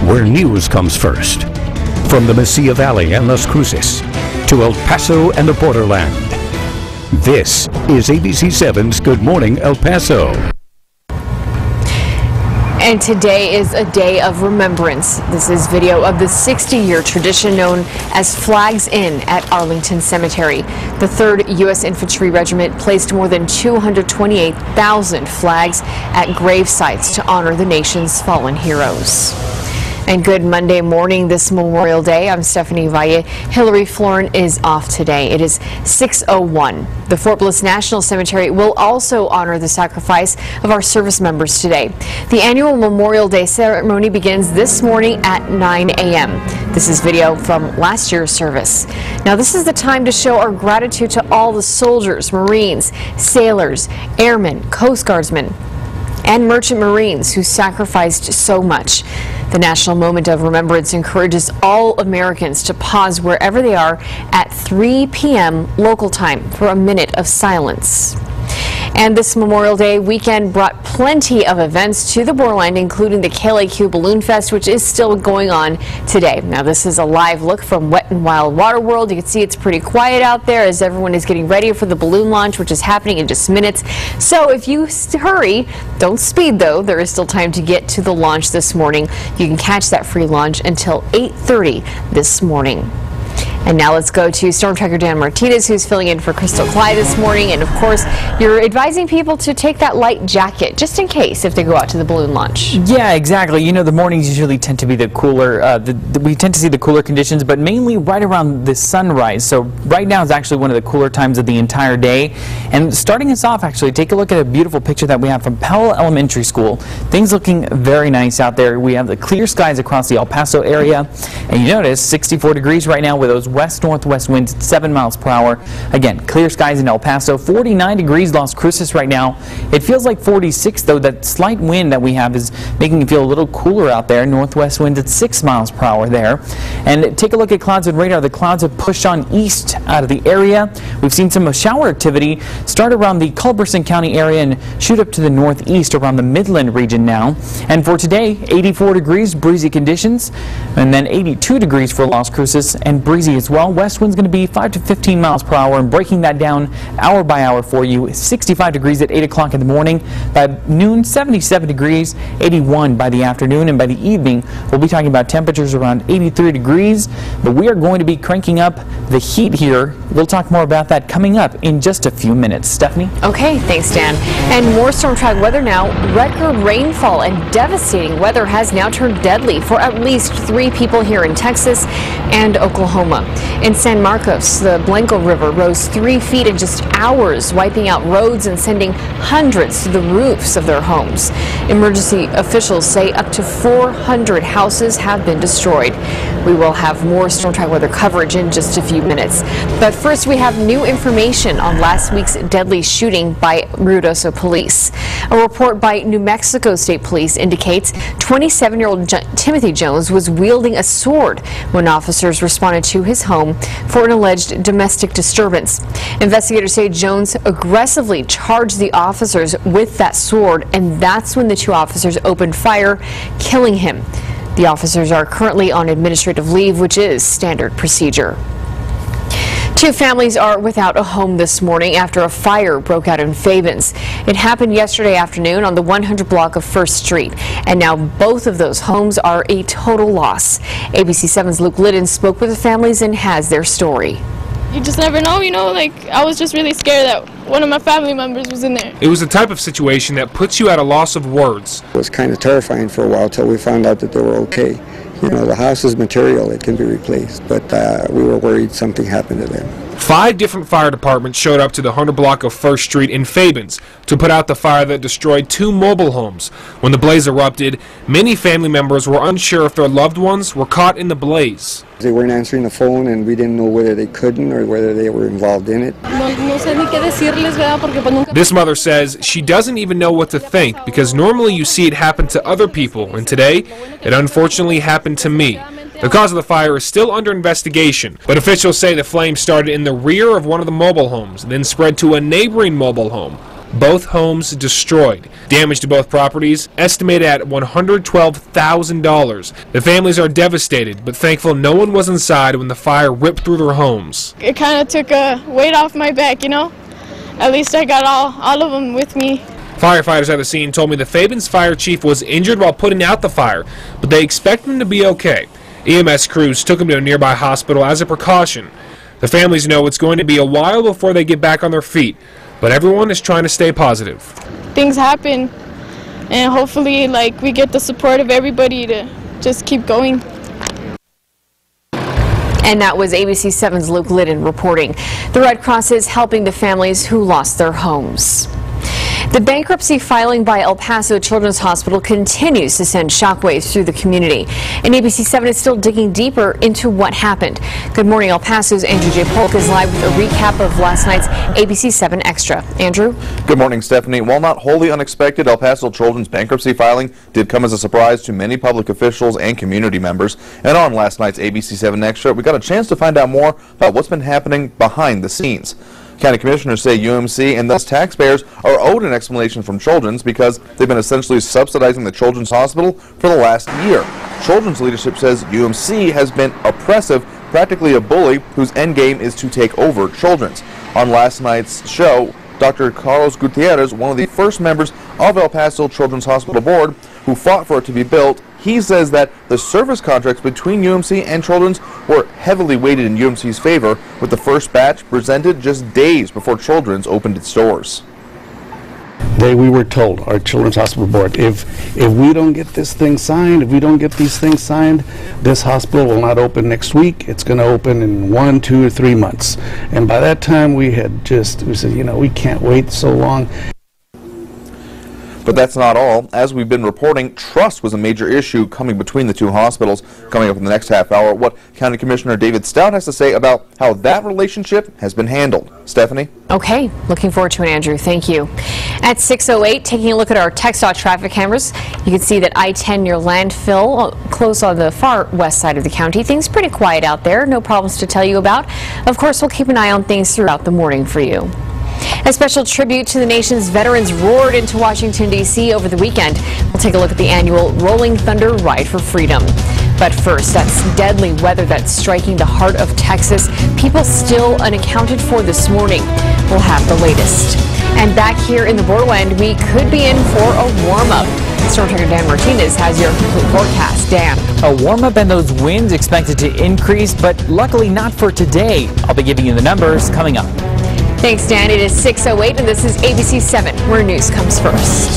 where news comes first. From the Mesilla Valley and Las Cruces to El Paso and the borderland. This is ABC7's Good Morning El Paso. And today is a day of remembrance. This is video of the 60-year tradition known as Flags In at Arlington Cemetery. The 3rd U.S. Infantry Regiment placed more than 228,000 flags at grave sites to honor the nation's fallen heroes. And good Monday morning this Memorial Day. I'm Stephanie Valle. Hillary Florin is off today. It is 6:01. The Fort Bliss National Cemetery will also honor the sacrifice of our service members today. The annual Memorial Day ceremony begins this morning at 9 a.m. This is video from last year's service. Now, this is the time to show our gratitude to all the soldiers, Marines, sailors, airmen, Coast Guardsmen, and merchant Marines who sacrificed so much. The National Moment of Remembrance encourages all Americans to pause wherever they are at 3 p.m. local time for a minute of silence. And this Memorial Day weekend brought plenty of events to the borderland, including the KVIA Balloon Fest, which is still going on today. Now, this is a live look from Wet and Wild Water World. You can see it's pretty quiet out there as everyone is getting ready for the balloon launch, which is happening in just minutes. So if you hurry, don't speed though. There is still time to get to the launch this morning. You can catch that free launch until 8:30 this morning. And now let's go to StormTracker Dan Martinez, who's filling in for Crystal Clyde this morning. And of course, you're advising people to take that light jacket just in case if they go out to the balloon launch. Yeah, exactly. You know, the mornings usually tend to be the cooler, we tend to see the cooler conditions, but mainly right around the sunrise. So right now is actually one of the cooler times of the entire day. And starting us off, actually, take a look at a beautiful picture that we have from Powell Elementary School. Things looking very nice out there. We have the clear skies across the El Paso area. And you notice 64 degrees right now with those west-northwest winds at 7 miles per hour. Again, clear skies in El Paso. 49 degrees Las Cruces right now. It feels like 46, though. That slight wind that we have is making it feel a little cooler out there. Northwest winds at 6 miles per hour there. And take a look at clouds and radar. The clouds have pushed on east out of the area. We've seen some shower activity start around the Culberson County area and shoot up to the northeast around the Midland region now. And for today, 84 degrees, breezy conditions, and then 82 degrees for Las Cruces and breezy as well. West wind's going to be 5 to 15 miles per hour, and breaking that down hour by hour for you, 65 degrees at 8 o'clock in the morning. By noon, 77 degrees, 81 by the afternoon, and by the evening, we'll be talking about temperatures around 83 degrees. But we are going to be cranking up the heat here. We'll talk more about that coming up in just a few minutes. Stephanie? Okay, thanks, Dan. And more StormTrack weather now. Record rainfall and devastating weather has now turned deadly for at least 3 people here in Texas and Oklahoma. In San Marcos, the Blanco River rose 3 feet in just hours, wiping out roads and sending hundreds to the roofs of their homes. Emergency officials say up to 400 houses have been destroyed. We will have more StormTrack weather coverage in just a few minutes. But first, we have new information on last week's deadly shooting by Ruidoso police. A report by New Mexico State Police indicates 27-year-old Timothy Jones was wielding a sword when officers responded to his home for an alleged domestic disturbance. Investigators say Jones aggressively charged the officers with that sword, and that's when the 2 officers opened fire, killing him. The officers are currently on administrative leave, which is standard procedure. 2 families are without a home this morning after a fire broke out in Fabens. It happened yesterday afternoon on the 100 block of 1st Street, and now both of those homes are a total loss. ABC7's Luke Liddon spoke with the families and has their story. You just never know, you know, like I was just really scared that one of my family members was in there. It was the type of situation that puts you at a loss of words. It was kind of terrifying for a while till we found out that they were okay. You know, the house is material, it can be replaced, but we were worried something happened to them. 5 different fire departments showed up to the 100 block of 1st Street in Fabens to put out the fire that destroyed 2 mobile homes. When the blaze erupted, many family members were unsure if their loved ones were caught in the blaze. They weren't answering the phone, and we didn't know whether they couldn't or whether they were involved in it. This mother says she doesn't even know what to think because normally you see it happen to other people, and today it unfortunately happened to me. The cause of the fire is still under investigation, but officials say the flames started in the rear of one of the mobile homes, then spread to a neighboring mobile home. both homes destroyed. Damage to both properties estimated at $112,000. The families are devastated, but thankful no one was inside when the fire ripped through their homes. It kind of took a weight off my back, you know. At least I got all of them with me. Firefighters at the scene told me the Fabens fire chief was injured while putting out the fire, but they expect him to be okay. EMS crews took him to a nearby hospital as a precaution. The families know it's going to be a while before they get back on their feet, but everyone is trying to stay positive. Things happen, and hopefully we get the support of everybody to just keep going. And that was ABC 7's Luke Liddon reporting. The Red Cross is helping the families who lost their homes. The bankruptcy filing by El Paso Children's Hospital continues to send shockwaves through the community. And ABC 7 is still digging deeper into what happened. Good morning, El Paso's Andrew J. Polk is live with a recap of last night's ABC 7 Extra. Andrew? Good morning, Stephanie. While not wholly unexpected, El Paso Children's bankruptcy filing did come as a surprise to many public officials and community members. And on last night's ABC 7 Extra, we got a chance to find out more about what's been happening behind the scenes. County commissioners say UMC and thus taxpayers are owed an explanation from Children's because they've been essentially subsidizing the Children's Hospital for the last year. Children's leadership says UMC has been oppressive, practically a bully whose endgame is to take over Children's. On last night's show, Dr. Carlos Gutierrez, one of the first members of El Paso Children's Hospital Board, who fought for it to be built, he says that the service contracts between UMC and Children's were heavily weighted in UMC's favor, with the first batch presented just days before Children's opened its doors. We were told, our Children's Hospital Board, if we don't get this thing signed, if we don't get these things signed, this hospital will not open next week. It's going to open in 1, 2, or 3 months. And by that time, we said, you know, we can't wait so long. But that's not all. As we've been reporting, trust was a major issue coming between the two hospitals. Coming up in the next half hour, what County Commissioner David Stout has to say about how that relationship has been handled. Stephanie? Okay, looking forward to it, Andrew. Thank you. At 6:08, taking a look at our TxDOT traffic cameras, you can see that I-10 near landfill, close on the far west side of the county. Things pretty quiet out there. No problems to tell you about. Of course, we'll keep an eye on things throughout the morning for you. A special tribute to the nation's veterans roared into Washington, D.C. over the weekend. We'll take a look at the annual Rolling Thunder Ride for Freedom. But first, that's deadly weather that's striking the heart of Texas. People still unaccounted for this morning. We'll have the latest. And back here in the borderland, we could be in for a warm-up. StormTracker Dan Martinez has your complete forecast. Dan. A warm-up and those winds expected to increase, but luckily not for today. I'll be giving you the numbers coming up. Thanks, Dan. It is 6:08, and this is ABC 7, where news comes first.